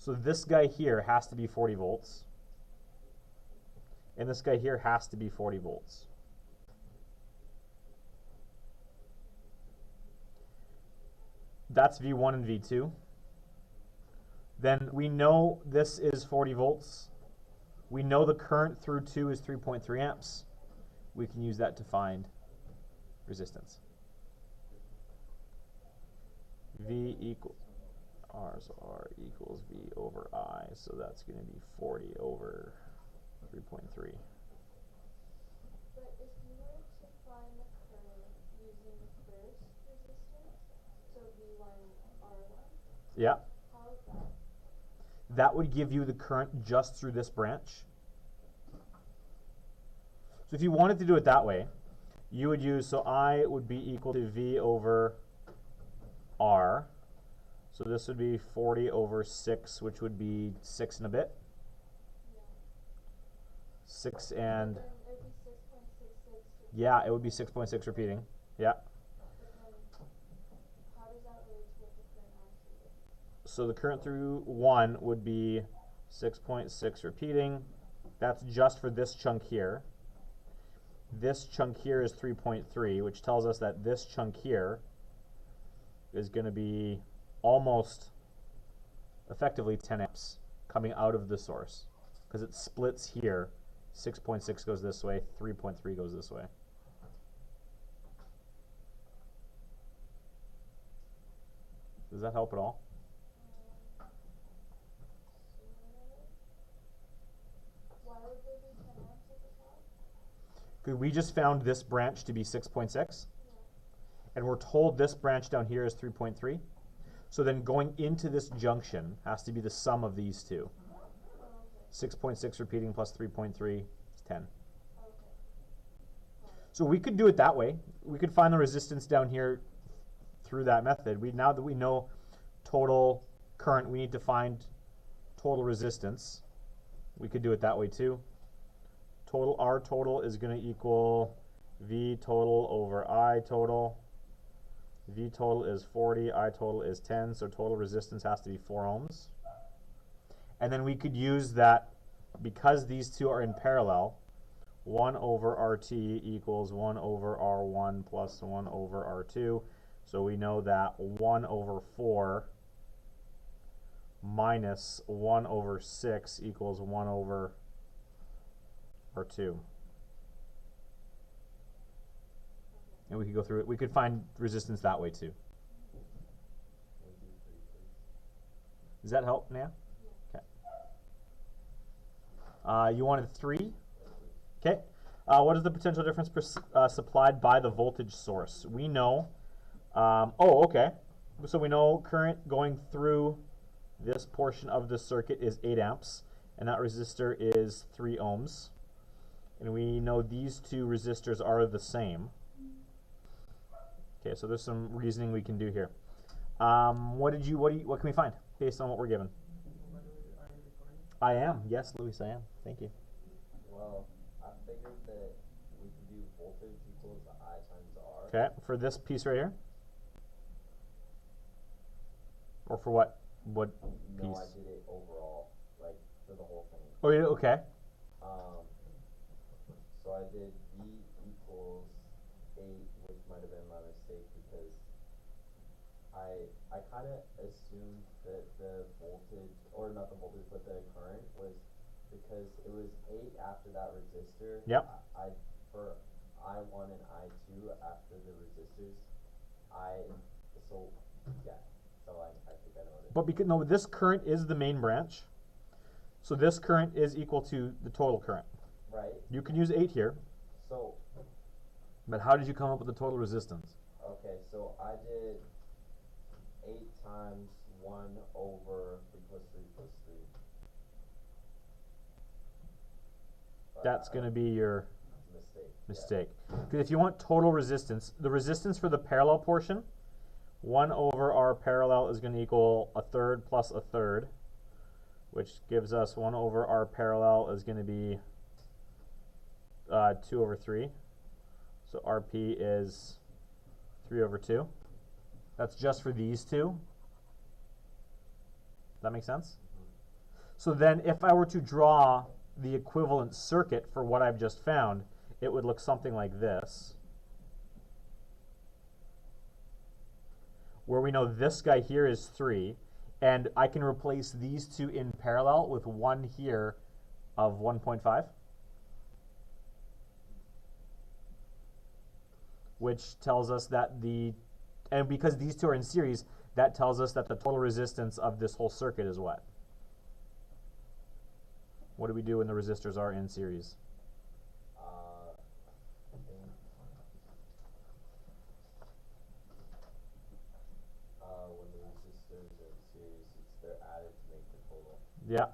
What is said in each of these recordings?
So this guy here has to be 40 volts. And this guy here has to be 40 volts. That's V1 and V2. Then we know this is 40 volts. We know the current through 2 is 3.3 amps. We can use that to find resistance. V equals R, so R equals V over I, so that's going to be 40 over 3.3. But if you were to find the current using the first resistance, so V1, R1, Yeah. how is that? That would give you the current just through this branch. So if you wanted to do it that way, you would use, so I would be equal to V over R. So this would be 40 over 6, which would be 6 and a bit. Yeah. 6 and... Then it would be 6.66. Yeah, it would be 6.6 repeating. Yeah. But then, how does that relate to what the current actually is? So the current through 1 would be 6.6 repeating. That's just for this chunk here. This chunk here is 3.3, which tells us that this chunk here is going to be almost effectively 10 amps coming out of the source, because it splits here. 6.6 goes this way, 3.3 goes this way. Does that help at all? Why would there be 10 amps at the top? Because we just found this branch to be 6.6, Yeah. and we're told this branch down here is 3.3. So then going into this junction has to be the sum of these two. Oh, okay. 6.6 repeating plus 3.3 is 10. Okay. So we could do it that way. We could find the resistance down here through that method. Now that we know total current, we need to find total resistance. We could do it that way too. Total R total is going to equal V total over I total. V total is 40, I total is 10, so total resistance has to be 4 ohms. And then we could use that, because these two are in parallel, 1 over RT equals 1 over R1 plus 1 over R2. So we know that 1 over 4 minus 1 over 6 equals 1 over R2. And we could go through it. We could find resistance that way too. Does that help, Nan? Yeah. Okay. You wanted 3? Okay. What is the potential difference supplied by the voltage source? We know. Okay. So we know current going through this portion of the circuit is 8 amps, and that resistor is 3 ohms. And we know these two resistors are the same. Okay, so there's some reasoning we can do here. What can we find based on what we're given? I am. Yes, Luis, I am. Thank you. Well, I figured that we could do voltage equals I times R. Okay, for this piece right here? Or for what piece? No, I did it overall, like for the whole thing. Oh, yeah, okay. So I did V equals 8, which might have been my mistake because I kind of assumed that the voltage, or not the voltage, but the current was, because it was 8 after that resistor. Yep. For I1 and I2 after the resistors, so yeah. So I think I know what it is. But because no, this current is the main branch. So this current is equal to the total current. Right. You can use 8 here. So, But how did you come up with the total resistance? okay, so I did 8 times 1 over 3 plus 3 plus 3. That's going to be your Mistake. Because if you want total resistance, the resistance for the parallel portion, 1 over R parallel is going to equal 1/3 plus 1/3, which gives us 1 over R parallel is going to be 2 over 3. So RP is 3 over 2. That's just for these two. That make sense? So then if I were to draw the equivalent circuit for what I've just found, it would look something like this, where we know this guy here is 3, and I can replace these two in parallel with one here of 1.5, which tells us that and because these two are in series, that tells us that the total resistance of this whole circuit is what? What do we do when the resistors are in series? I think, when the resistors are in series, they're added to make the total. Yeah.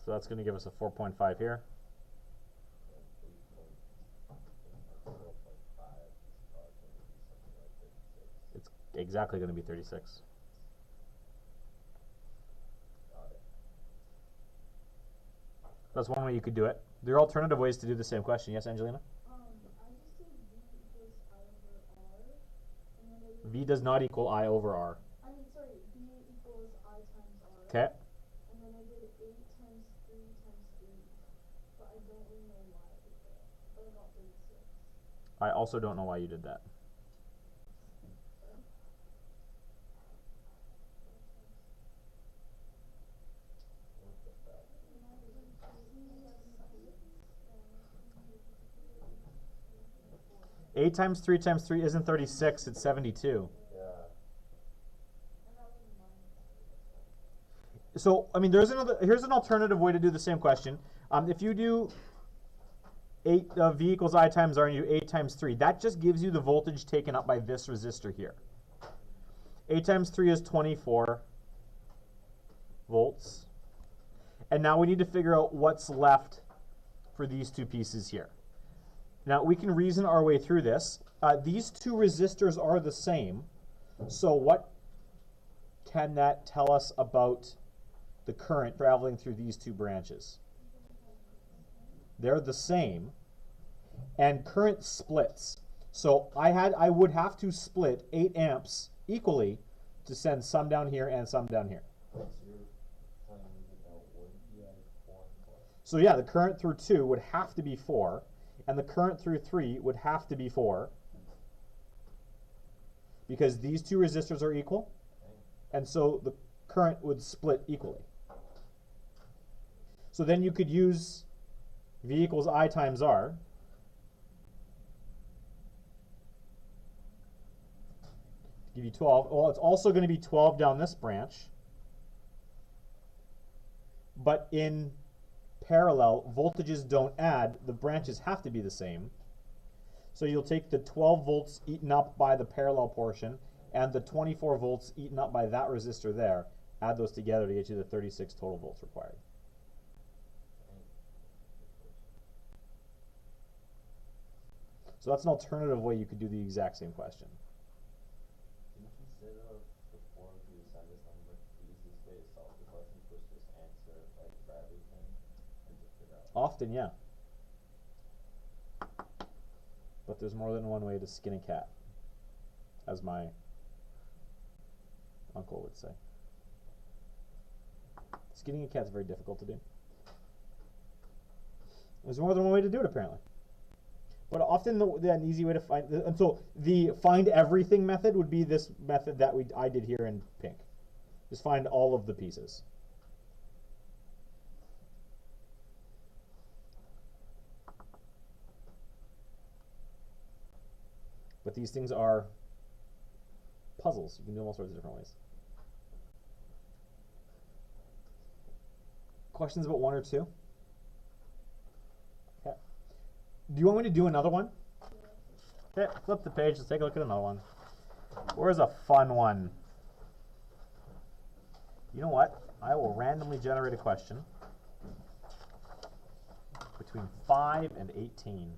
So that's going to give us a 4.5 here. And 4.5 is probably going to be something like 36. It's exactly going to be 36. Got it. That's one way you could do it. There are alternative ways to do the same question. Yes, Angelina? I just did V equals I over R, and then I did, V does not equal I over R. I mean, sorry, V equals I times R. Okay. And then I did 8 times 3 times 8, but I don't really know why I did that. But I got 36. I also don't know why you did that. What the fuck? 8 times 3 times 3 isn't 36, it's 72. Yeah. So, I mean, here's an alternative way to do the same question. If you do 8 V equals I times R and you do 8 times 3, that just gives you the voltage taken up by this resistor here. 8 times 3 is 24 volts. And now we need to figure out what's left for these two pieces here. Now, we can reason our way through this. These two resistors are the same. So what can that tell us about the current traveling through these two branches? They're the same. And current splits. So I would have to split 8 amps equally to send some down here and some down here. So you're telling me that would be like 4 and 4? So yeah, the current through 2 would have to be 4, and the current through 3 would have to be 4, because these two resistors are equal, and so the current would split equally. So then you could use V equals I times R. Give you 12. Well, it's also going to be 12 down this branch, but in parallel, voltages don't add. The branches have to be the same. So you'll take the 12 volts eaten up by the parallel portion and the 24 volts eaten up by that resistor there, add those together to get you the 36 total volts required. So that's an alternative way you could do the exact same question. Didn't you say that before you assigned this number, the easiest way to solve the questions was just answer like for everything and just figure out? Often, yeah. But there's more than one way to skin a cat, as my uncle would say. Skinning a cat's very difficult to do. There's more than one way to do it, apparently. But often an easy way to find, and so the find everything method would be this method that I did here in pink. Just find all of the pieces. But these things are puzzles. You can do them all sorts of different ways. Questions about 1 or 2? Okay. Do you want me to do another one? Okay, flip the page. Let's take a look at another one. Where's a fun one? You know what? I will randomly generate a question between 5 and 18.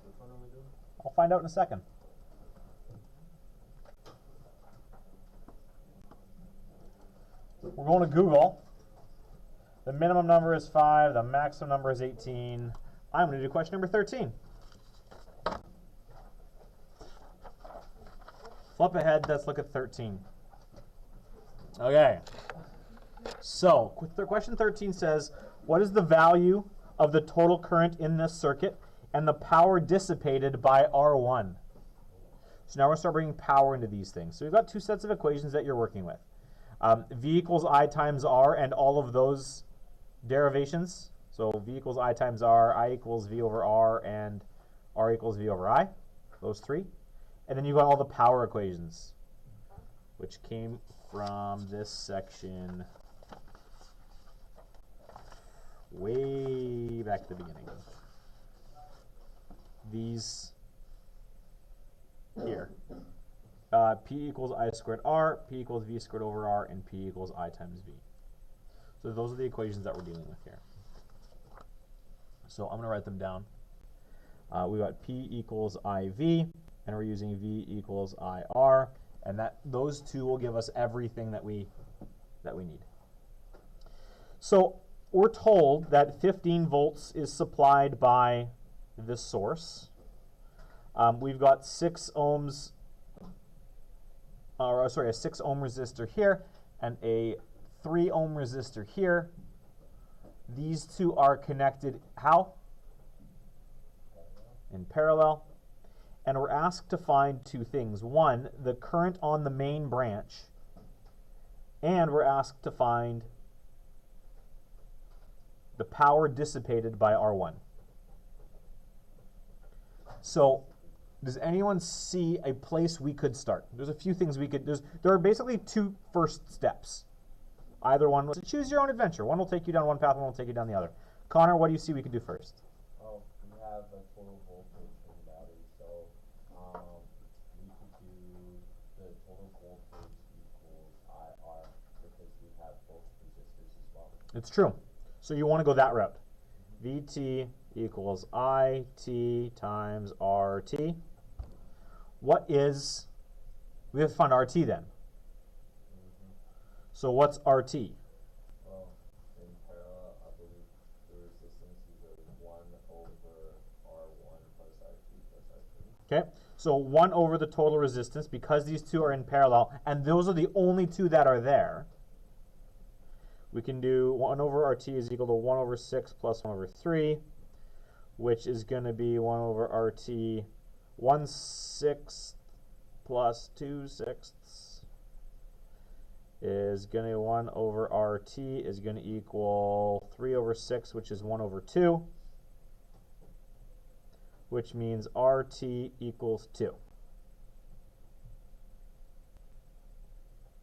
Which one are we doing? I'll find out in a second. We're going to Google. The minimum number is 5. The maximum number is 18. I'm going to do question number 13. Flip ahead. Let's look at 13. Okay. So, question 13 says, what is the value of the total current in this circuit and the power dissipated by R1? So now we're going to start bringing power into these things. So we've got two sets of equations that you're working with. V equals I times R and all of those derivations. So V equals I times R, I equals V over R, and R equals V over I. Those three. And then you've got all the power equations, which came from this section way back at the beginning. These here. P equals I squared R, P equals V squared over R, and P equals I times V. So those are the equations that we're dealing with here. So I'm going to write them down. We got P equals IV, and we're using V equals IR, and those two will give us everything that we need. So we're told that 15 volts is supplied by this source. We've got 6 ohms, a 6 ohm resistor here and a 3 ohm resistor here. These two are connected how? In parallel. And we're asked to find two things. One, the current on the main branch, and we're asked to find the power dissipated by R1. So does anyone see a place we could start? There's a few things we could, there are basically two first steps. Either one, so choose your own adventure. One will take you down one path, one will take you down the other. Connor, what do you see we could do first? Well, we have a total voltage in the battery, so we could do the total voltage equals IR because we have both resistors as well. It's true. So you want to go that route. VT equals IT times RT. What is, we have to find RT then. So what's RT? Well, in parallel, I believe the resistances are 1 over R1 plus R2 plus R3. Okay, so 1 over the total resistance, because these two are in parallel, and those are the only two that are there. We can do 1 over RT is equal to 1 over 6 plus 1 over 3, which is going to be 1 over RT 1/6 plus 2/6 is going to 1 over RT is going to equal 3 over 6, which is 1 over 2, which means RT equals 2.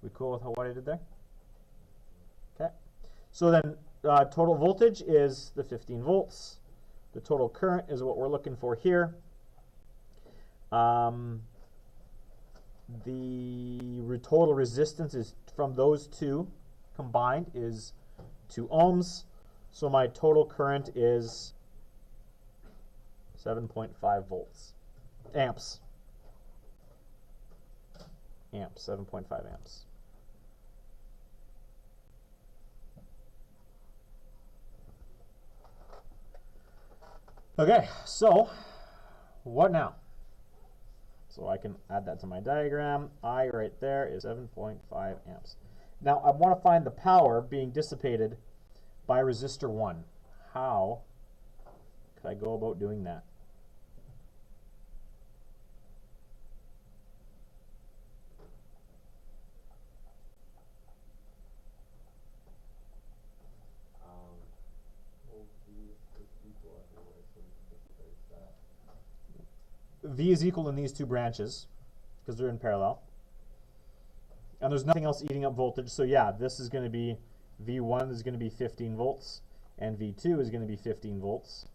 We cool with what I did there? Okay. So then total voltage is the 15 volts. The total current is what we're looking for here. The total resistance is from those two combined is 2 ohms. So my total current is 7.5 volts. Amps. 7.5 amps. Okay, so what now? So I can add that to my diagram. I right there is 7.5 amps. Now I want to find the power being dissipated by resistor 1. How could I go about doing that? V is equal in these two branches because they're in parallel. And there's nothing else eating up voltage. So yeah, this is going to be V1 is going to be 15 volts and V2 is going to be 15 volts.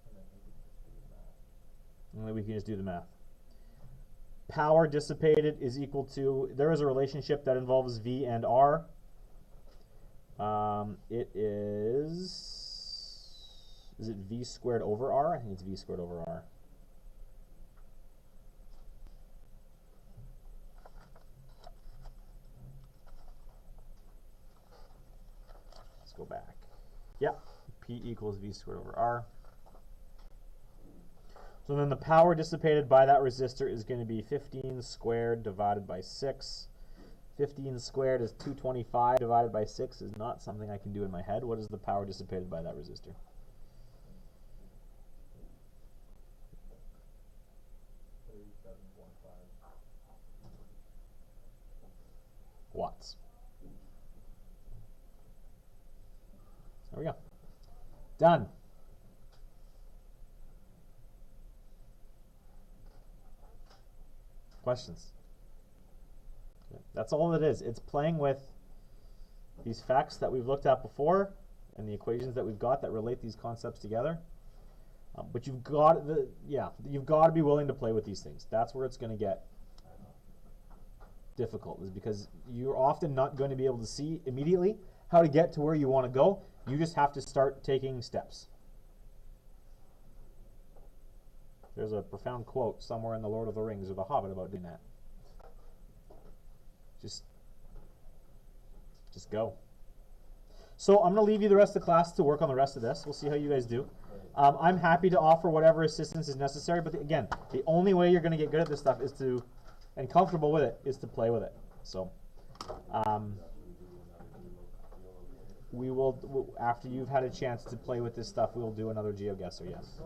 And then we can just do the math. Power dissipated is equal to, there is a relationship that involves V and R. It is it V squared over R? I think it's V squared over R. Go back. Yep, P equals V squared over R. So then the power dissipated by that resistor is going to be 15 squared divided by 6. 15 squared is 225 divided by 6 is not something I can do in my head. What is the power dissipated by that resistor? Watts. There we go. Done. Questions? That's all it is. It's playing with these facts that we've looked at before and the equations that we've got that relate these concepts together. But you've got you've got to be willing to play with these things. That's where it's going to get difficult, is because you're often not going to be able to see immediately how to get to where you want to go. You just have to start taking steps. There's a profound quote somewhere in The Lord of the Rings or The Hobbit about doing that. Just go. So I'm going to leave you the rest of the class to work on the rest of this. We'll see how you guys do. I'm happy to offer whatever assistance is necessary, but again, the only way you're going to get good at this stuff is to, and comfortable with it, is to play with it. So we will, after you've had a chance to play with this stuff, we will do another GeoGuessr, yes.